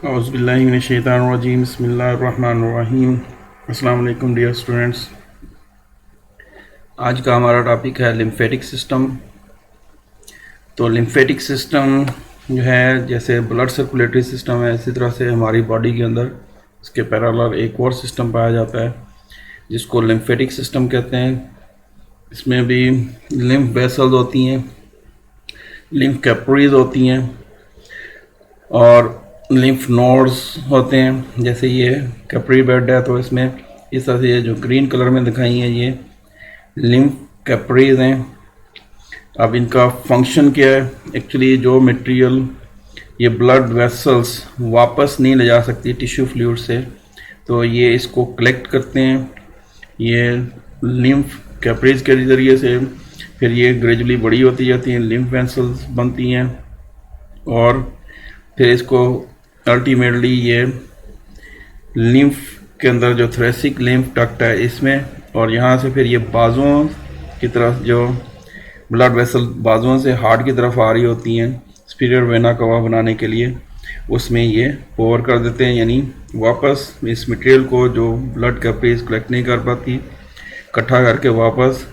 औज़ुबिल्लाहिमिनश्शैतानिर्रजीम बिस्मिल्लाहिर्रहमानिर्रहीम। अस्सलाम वालेकुम डियर स्टूडेंट्स। आज का हमारा टॉपिक है लिम्फेटिक सिस्टम। तो लिम्फेटिक सिस्टम जो है, जैसे ब्लड सर्कुलेटरी सिस्टम है, इसी तरह से हमारी बॉडी के अंदर इसके पैरेलल एक और सिस्टम पाया जाता है जिसको लिम्फेटिक सिस्टम कहते हैं। इसमें भी लिम्फ वेसल्स होती हैं, लिम्फ कैपिलरीज होती हैं और लिम्फ नोड्स होते हैं। जैसे ये कैपिलरी बेड है, तो इसमें इस तरह से ये जो ग्रीन कलर में दिखाई है ये लिम्फ कैपिलरीज हैं। अब इनका फंक्शन क्या है? एक्चुअली जो मटेरियल ये ब्लड वेसल्स वापस नहीं ले जा सकती टिश्यू फ्लूइड से, तो ये इसको कलेक्ट करते हैं ये लिम्फ कैपिलरीज के ज़रिए से। फिर ये ग्रेजुअली बड़ी होती जाती हैं, लिम्फ वेसल्स बनती हैं और फिर इसको अल्टीमेटली ये लिम्फ के अंदर जो थोरेसिक लिम्फ डक्ट है इसमें, और यहाँ से फिर ये बाजुओं की तरफ जो ब्लड वेसल बाजुओं से हार्ट की तरफ आ रही होती हैं सुपीरियर वेना कवा बनाने के लिए, उसमें ये पोर कर देते हैं। यानी वापस इस मटेरियल को जो ब्लड कैपिलरीज कलेक्ट नहीं कर पाती, इकट्ठा करके वापस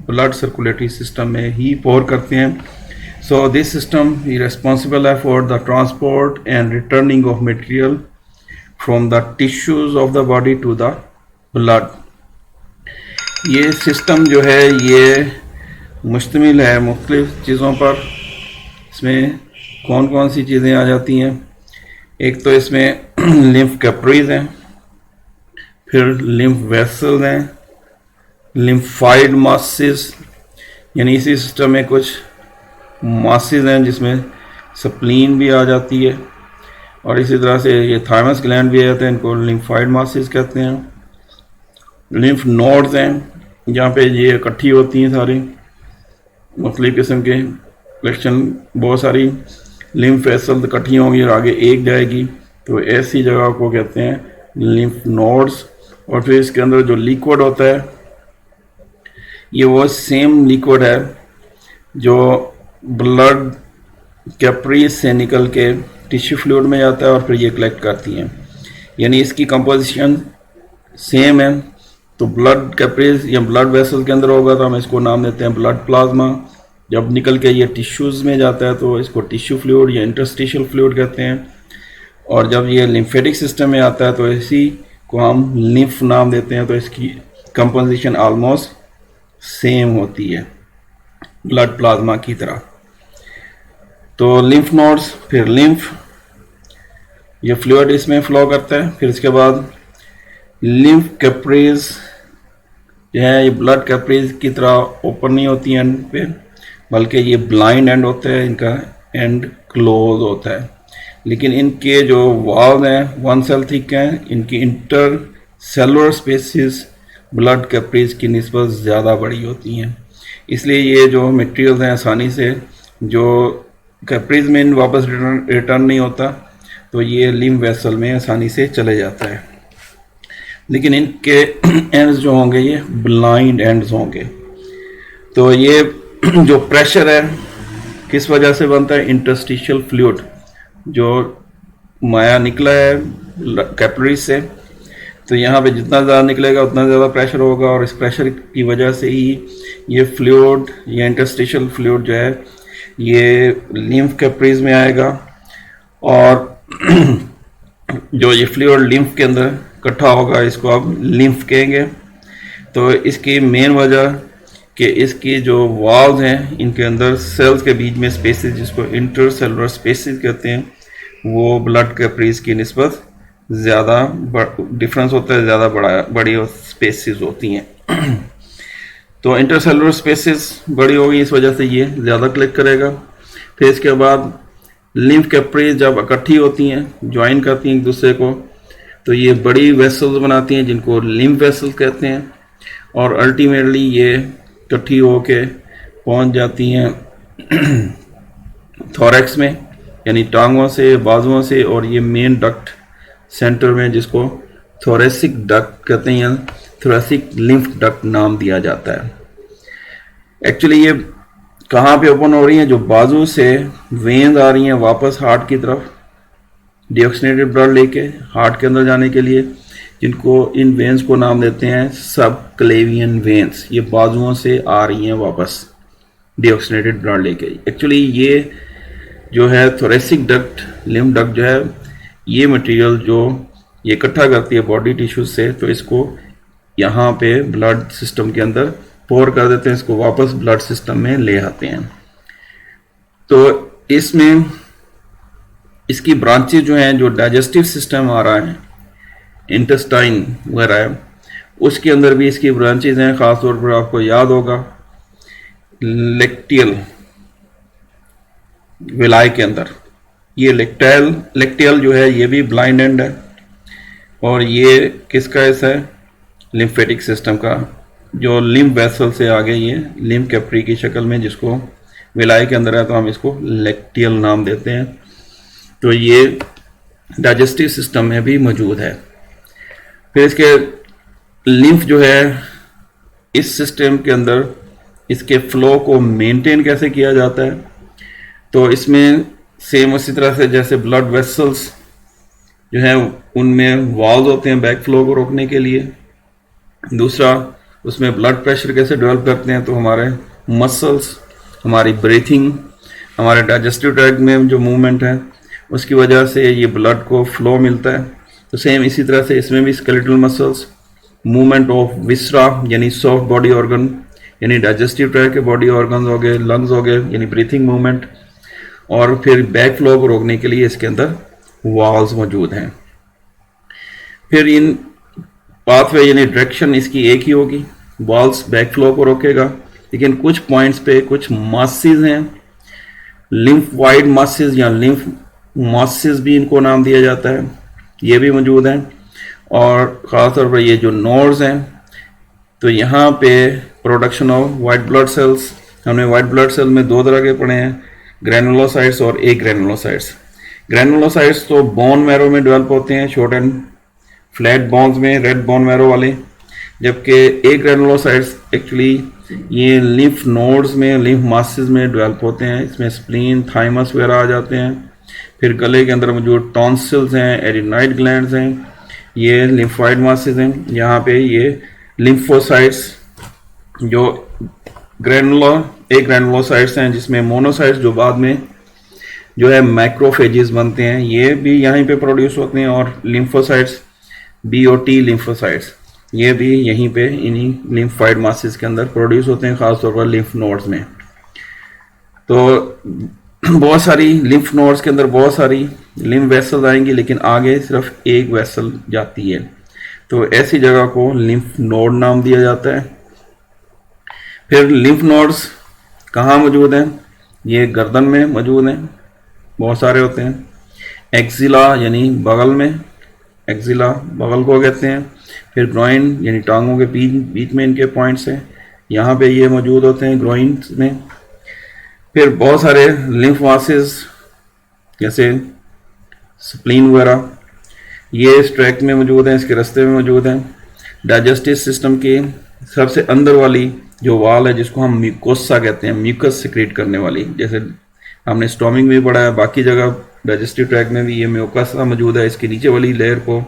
ब्लड सर्कुलेटरी सिस्टम में ही पोर करते हैं। So this system is responsible for the transport and returning of material from the tissues of the body to the blood. ये सिस्टम जो है ये मुश्तमिल है मुख्तलिफ चीज़ों पर। इसमें कौन कौन सी चीज़ें आ जाती हैं? एक तो इसमें लिम्फ कैपिलरीज हैं, फिर लिम्फ वेसल्स हैं, लिम्फाइड मासेस, यानी इसी सिस्टम में कुछ मासेस हैं जिसमें स्प्लीन भी आ जाती है, और इसी तरह से ये थाइमस ग्लैंड भी आ जाते हैं, इनको लिम्फाइड मासेस कहते हैं। लिम्फ नोड्स हैं जहाँ पे ये इकट्ठी होती हैं सारी मुख्तलिफ किस्म के कलेक्शन, बहुत सारी लिम्फ वेसल्स इकट्ठी होंगी और आगे एक जाएगी, तो ऐसी जगह को कहते हैं लिम्फ नोड्स। और फिर इसके अंदर जो लिक्विड होता है ये वो सेम लिक्विड है जो ब्लड कैपिलरीज से निकल के टिश्यू फ्लूइड में जाता है और फिर ये कलेक्ट करती हैं, यानी इसकी कंपोजिशन सेम है। तो ब्लड कैपिलरीज या ब्लड वेसल के अंदर होगा तो हम इसको नाम देते हैं ब्लड प्लाज्मा। जब निकल के ये टिश्यूज़ में जाता है तो इसको टिश्यू फ्लूइड या इंटरस्टिशियल फ्लूइड कहते हैं, और जब ये लिम्फेटिक सिस्टम में आता है तो इसी को हम लिम्फ नाम देते हैं। तो इसकी कंपोजिशन ऑलमोस्ट सेम होती है ब्लड प्लाज्मा की तरह। तो लिम्फ नोड्स, फिर लिम्फ, ये फ्लूइड इसमें फ्लो करता है। फिर इसके बाद लिम्फ कैपिलरीज जो है ये ब्लड कैपिलरीज की तरह ओपन नहीं होती एंड पे, बल्कि ये ब्लाइंड एंड होता है, इनका एंड क्लोज होता है। लेकिन इनके जो वॉल्व हैं 1 सेल थिक हैं, इनकी intercellular spaces blood capillaries की निस्बत ज़्यादा बड़ी होती हैं, इसलिए ये जो मटेरियल्स हैं आसानी से जो कैपिलरीज में वापस रिटर्न नहीं होता, तो ये लिम्फ वेसल में आसानी से चले जाता है। लेकिन इनके एंड्स जो होंगे ये ब्लाइंड एंड्स होंगे। तो ये जो प्रेशर है किस वजह से बनता है? इंटरस्टिशियल फ्लूइड जो माया निकला है कैपिलरीज से, तो यहाँ पे जितना ज़्यादा निकलेगा उतना ज़्यादा प्रेशर होगा, और इस प्रेशर की वजह से ही ये फ्लूइड या इंटरस्टिशियल फ्लूइड जो है ये लिम्फ कैपिलरीज में आएगा, और जो ये फ्लूइड लिम्फ के अंदर इकट्ठा होगा इसको आप लिम्फ कहेंगे। तो इसकी मेन वजह कि इसकी जो वॉल्स हैं इनके अंदर सेल्स के बीच में स्पेसेस, जिसको इंटर सेलुलर स्पेसेस कहते हैं, वो ब्लड कैपिलरीज की निस्बत ज़्यादा डिफरेंस होता है, ज़्यादा बड़ी स्पेसेस होती हैं। तो इंटरसेलुलर स्पेसेस बड़ी होगी, इस वजह से ये ज़्यादा कलेक्ट करेगा। फिर इसके बाद लिम्फ कैपिलरीज जब इकट्ठी होती हैं, ज्वाइन करती हैं एक दूसरे को, तो ये बड़ी वेसल्स बनाती हैं जिनको लिम्फ वेसल्स कहते हैं, और अल्टीमेटली ये इकट्ठी होके पहुंच जाती हैं थोरैक्स में, यानी टांगों से, बाजुओं से, और ये मेन डक्ट सेंटर में जिसको थोरेसिक डक्ट कहते हैं, थोरेसिक लिम्फ डक्ट नाम दिया जाता है। एक्चुअली ये कहाँ पे ओपन हो रही हैं? जो बाजू से वेन्स आ रही हैं वापस हार्ट की तरफ, डीऑक्सीनेटेड ब्लड लेके हार्ट के अंदर जाने के लिए, जिनको इन वेन्स को नाम देते हैं सब क्लेवियन वेन्स। ये बाजुओं से आ रही हैं वापस डीऑक्सीनेटेड ब्लड लेके। एक्चुअली ये जो है थोरेसिक डक्ट, लिम्फ डक्ट जो है, ये मटेरियल जो ये इकट्ठा करती है बॉडी टिश्यूज से, तो इसको यहाँ पे ब्लड सिस्टम के अंदर पोर कर देते हैं, इसको वापस ब्लड सिस्टम में ले आते हैं। तो इसमें इसकी ब्रांचेज जो हैं, जो डाइजेस्टिव सिस्टम आ रहा है, इंटेस्टाइन वगैरह है, उसके अंदर भी इसकी ब्रांचेज हैं। खासतौर पर आपको याद होगा लेक्टियल विलाय के अंदर, ये लेक्टियल जो है ये भी ब्लाइंड एंड है, और ये किसका हिस्सा है? लिम्फेटिक सिस्टम का, जो लिम्फ वेसल से आगे ये लिम्फ कैप्री की शक्ल में जिसको विलाय के अंदर है, तो हम इसको लेक्टियल नाम देते हैं। तो ये डाइजेस्टिव सिस्टम में भी मौजूद है। फिर इसके लिम्फ जो है इस सिस्टम के अंदर, इसके फ्लो को मेंटेन कैसे किया जाता है? तो इसमें सेम उसी तरह से जैसे ब्लड वेसल्स जो है उनमें वाल्व होते हैं बैक फ्लो को रोकने के लिए। दूसरा, उसमें ब्लड प्रेशर कैसे डेवलप करते हैं? तो हमारे मसल्स, हमारी ब्रीथिंग, हमारे डाइजेस्टिव ट्रैक्ट में जो मूवमेंट है उसकी वजह से ये ब्लड को फ्लो मिलता है। तो सेम इसी तरह से इसमें भी स्केलेटल मसल्स, मूवमेंट ऑफ विसरा यानी सॉफ्ट बॉडी ऑर्गन, यानी डाइजेस्टिव ट्रैक्ट के बॉडी ऑर्गन हो गए, लंग्स हो गए यानी ब्रीथिंग मूवमेंट, और फिर बैक फ्लो को रोकने के लिए इसके अंदर वाल्व्स मौजूद हैं। फिर इन पाथवे यानी डायरेक्शन इसकी एक ही होगी, वाल्व्स बैक फ्लो को रोकेगा, लेकिन कुछ पॉइंट्स पे कुछ मासेस हैं, लिम्फोइड मासेस या लिम्फ मासेस भी इनको नाम दिया जाता है, ये भी मौजूद हैं। और ख़ासतौर पर ये जो नोड्स हैं, तो यहाँ पे production of white blood cells, हमने वाइट ब्लड सेल में दो तरह के पढ़े हैं, ग्रैनुलोसाइट्स और ए ग्रैनुलोसाइट्स। ग्रैनुलोसाइट्स तो बोन मैरो में डेवलप होते हैं, शॉर्ट एंड फ्लैट बोन्स में, रेड बोन मैरो वाले, जबकि ए ग्रैनुलोसाइट्स एक्चुअली ये लिम्फ नोड्स में, लिम्फ मासेस में डेवलप होते हैं। इसमें स्प्लीन, थाइमस वगैरह आ जाते हैं। फिर गले के अंदर मौजूद टॉन्सिल्स हैं, एडिनॉइड ग्लैंड्स हैं, ये लिम्फोइड मासेस हैं। यहाँ पे ये लिम्फोसाइट्स जो ए ग्रैनुलोसाइट्स हैं, जिसमें मोनोसाइट्स जो बाद में जो है मैक्रोफेजेस बनते हैं, ये भी यहीं पे प्रोड्यूस होते हैं। और लिम्फोसाइट्स, बीओटी लिम्फोसाइट्स, ये भी यहीं पे इन्हीं लिम्फोइड मासेस के अंदर प्रोड्यूस होते हैं, खासतौर पर लिम्फ नोड्स में। तो बहुत सारी लिम्फ नोड्स के अंदर बहुत सारी लिम्फ वेसल आएंगी, लेकिन आगे सिर्फ एक वेसल जाती है, तो ऐसी जगह को लिम्फ नोड नाम दिया जाता है। फिर लिम्फ नोड्स कहाँ मौजूद हैं? ये गर्दन में मौजूद हैं, बहुत सारे होते हैं। एक्सिला यानी बगल में, एक्सिला बगल को कहते हैं। फिर ग्रोइन यानी टांगों के बीच में इनके पॉइंट्स हैं, यहाँ पे ये मौजूद होते हैं ग्रोइन में। फिर बहुत सारे लिम्फ मासेस जैसे स्प्लीन वगैरह, ये इस ट्रैक्ट में मौजूद हैं, इसके रास्ते में मौजूद हैं। डाइजेस्टिव सिस्टम की सबसे अंदर वाली जो वाल है, जिसको हम म्यूकोसा कहते हैं, म्यूकस सिक्रीट करने वाली, जैसे हमने स्टोमिक में पढ़ा है, बाकी जगह डाइजेस्टिव ट्रैक्ट में भी ये म्यूकोसा मौजूद है। इसके नीचे वाली लेयर को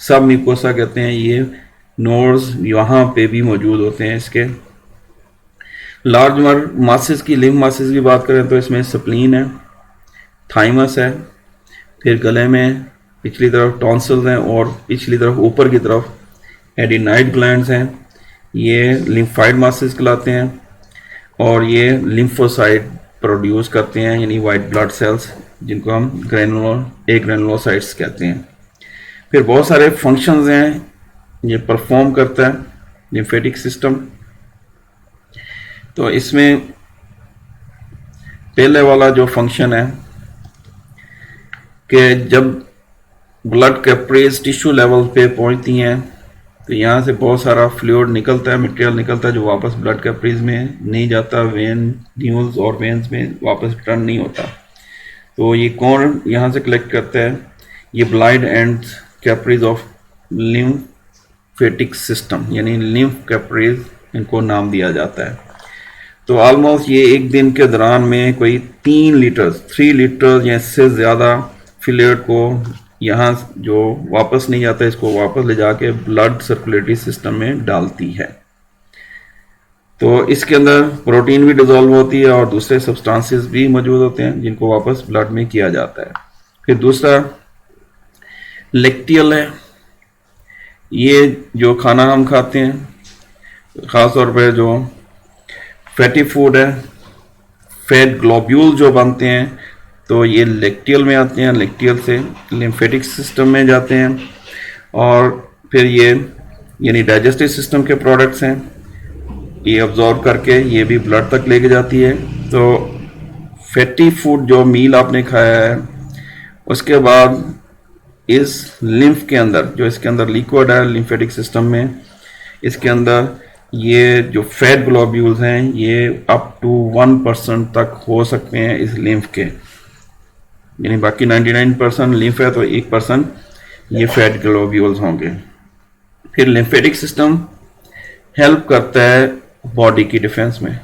सब म्यूकोसा कहते हैं। ये नोड्स यहाँ पे भी मौजूद होते हैं इसके। लार्ज मासेस की, लिम्फ मासेस की बात करें तो इसमें स्प्लीन है, थाइमस है, फिर गले में पिछली तरफ टॉन्सिल्स हैं, और पिछली तरफ ऊपर की तरफ एडिनाइड ग्लैंड्स हैं। ये लिम्फाइड मासेस कहलाते हैं, और ये लिम्फोसाइट प्रोड्यूस करते हैं, यानी वाइट ब्लड सेल्स, जिनको हम ग्रैनुलोसाइट्स कहते हैं। फिर बहुत सारे फंक्शंस हैं ये परफॉर्म करता है लिम्फेटिक सिस्टम। तो इसमें पहले वाला जो फंक्शन है कि जब ब्लड कैप्रीज टिश्यू लेवल पे पहुंचती हैं, तो यहाँ से बहुत सारा फ्लूइड निकलता है, मटेरियल निकलता है, जो वापस ब्लड कैप्रीज में नहीं जाता, वेन न्यूल्स और वेन्स में वापस रिटर्न नहीं होता। तो ये कौन यहाँ से कलेक्ट करता है? ये blind end capillaries of lymphatic system, यानी लिम्फ कैप्रीज इनको नाम दिया जाता है। तो ऑलमोस्ट ये एक दिन के दौरान में कोई 3 लीटर या इससे ज़्यादा फ्लूइड को यहाँ जो वापस नहीं जाता इसको वापस ले जाके ब्लड सर्कुलेटरी सिस्टम में डालती है। तो इसके अंदर प्रोटीन भी डिसॉल्व होती है और दूसरे सब्सटेंसेस भी मौजूद होते हैं जिनको वापस ब्लड में किया जाता है। फिर दूसरा लेक्टियल है। ये जो खाना हम खाते हैं ख़ास तौर पर जो फैटी फूड है, फैट ग्लोब्यूल जो बनते हैं तो ये लेक्टियल में आते हैं, लेक्टियल से लिम्फेटिक सिस्टम में जाते हैं और फिर ये यानी डाइजेस्टिव सिस्टम के प्रोडक्ट्स हैं, ये अब्जॉर्ब करके ये भी ब्लड तक लेके जाती है। तो फैटी फूड जो मील आपने खाया है उसके बाद इस लिम्फ के अंदर जो इसके अंदर लिक्विड है लिम्फेटिक सिस्टम में, इसके अंदर ये जो फैट ग्लोब्यूल्स हैं ये अप टू 1% तक हो सकते हैं इस लिम्फ के, यानी बाकी 99% लिम्फ है तो 1% ये फैट ग्लोब्यूल्स होंगे। फिर लिम्फेटिक सिस्टम हेल्प करता है बॉडी की डिफेंस में।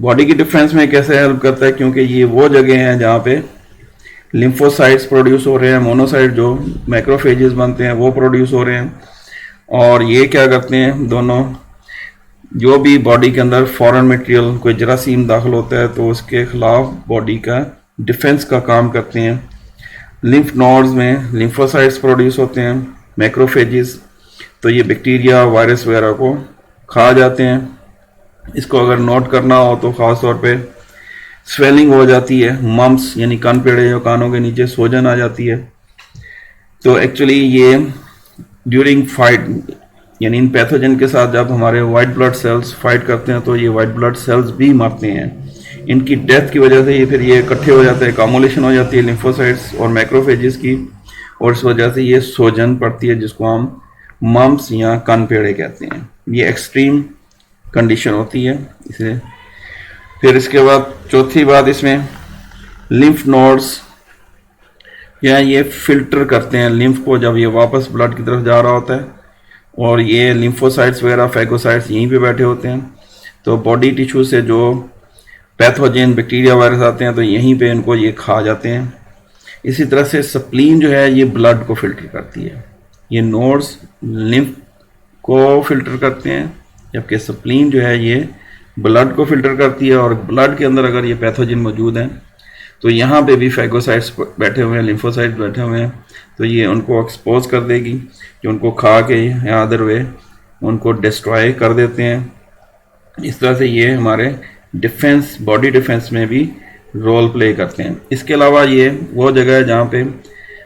बॉडी की डिफेंस में कैसे हेल्प करता है, क्योंकि ये वो जगह हैं जहाँ पे लिम्फोसाइट्स प्रोड्यूस हो रहे हैं, मोनोसाइट जो मैक्रोफेजेस बनते हैं वो प्रोड्यूस हो रहे हैं और ये क्या करते हैं दोनों, जो भी बॉडी के अंदर फॉरेन मटेरियल कोई जरासीम दाखिल होता है तो उसके खिलाफ बॉडी का डिफेंस का काम करते हैं। लिम्फ नोड्स में लिम्फोसाइट्स प्रोड्यूस होते हैं मैक्रोफेजेस, तो ये बैक्टीरिया वायरस वगैरह को खा जाते हैं। इसको अगर नोट करना हो तो ख़ास तौर पे स्वेलिंग हो जाती है, मम्स यानी कान पेड़े जो कानों के नीचे सोजन आ जाती है। तो एक्चुअली ये ड्यूरिंग फाइट यानी इन पैथोजन के साथ जब हमारे वाइट ब्लड सेल्स फाइट करते हैं तो ये वाइट ब्लड सेल्स भी मरते हैं। इनकी डेथ की वजह से ये फिर ये इकट्ठे हो जाते हैं, कामुलेशन हो जाती है लिम्फोसाइट्स और मैक्रोफेजेस की और इस वजह से ये सोजन पड़ती है जिसको हम मम्स या कान पेड़े कहते हैं। ये एक्सट्रीम कंडीशन होती है इसे। फिर इसके बाद चौथी बात इसमें लिम्फ नोड्स या ये फिल्टर करते हैं लिम्फ को जब ये वापस ब्लड की तरफ जा रहा होता है और ये लिम्फोसाइट्स वगैरह फैगोसाइट्स यहीं पे बैठे होते हैं तो बॉडी टिश्यू से जो पैथोजेन बैक्टीरिया वायरस आते हैं तो यहीं पे इनको ये खा जाते हैं। इसी तरह से स्प्लीन जो है ये ब्लड को फिल्टर करती है, ये नोड्स लिम्फ को फिल्टर करते हैं जबकि स्प्लीन जो है ये ब्लड को फिल्टर करती है और ब्लड के अंदर अगर ये पैथोजन मौजूद हैं तो यहाँ पे भी फैगोसाइट्स बैठे हुए हैं, लिम्फोसाइट्स बैठे हुए हैं तो ये उनको एक्सपोज कर देगी जो उनको खा के या अदर वे उनको डिस्ट्रॉय कर देते हैं। इस तरह से ये हमारे डिफेंस बॉडी डिफेंस में भी रोल प्ले करते हैं। इसके अलावा ये वो जगह है जहाँ पे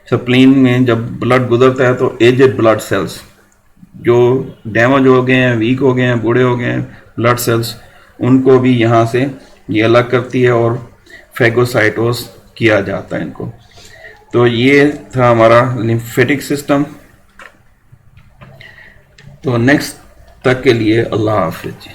स्प्लीन में जब ब्लड गुजरता है तो एजेड ब्लड सेल्स जो डैमेज हो गए हैं, वीक हो गए हैं, बूढ़े हो गए हैं ब्लड सेल्स, उनको भी यहाँ से ये अलग करती है और फैगोसाइटोस किया जाता है इनको। तो ये था हमारा लिम्फेटिक सिस्टम। तो नेक्स्ट तक के लिए अल्लाह हाफिज।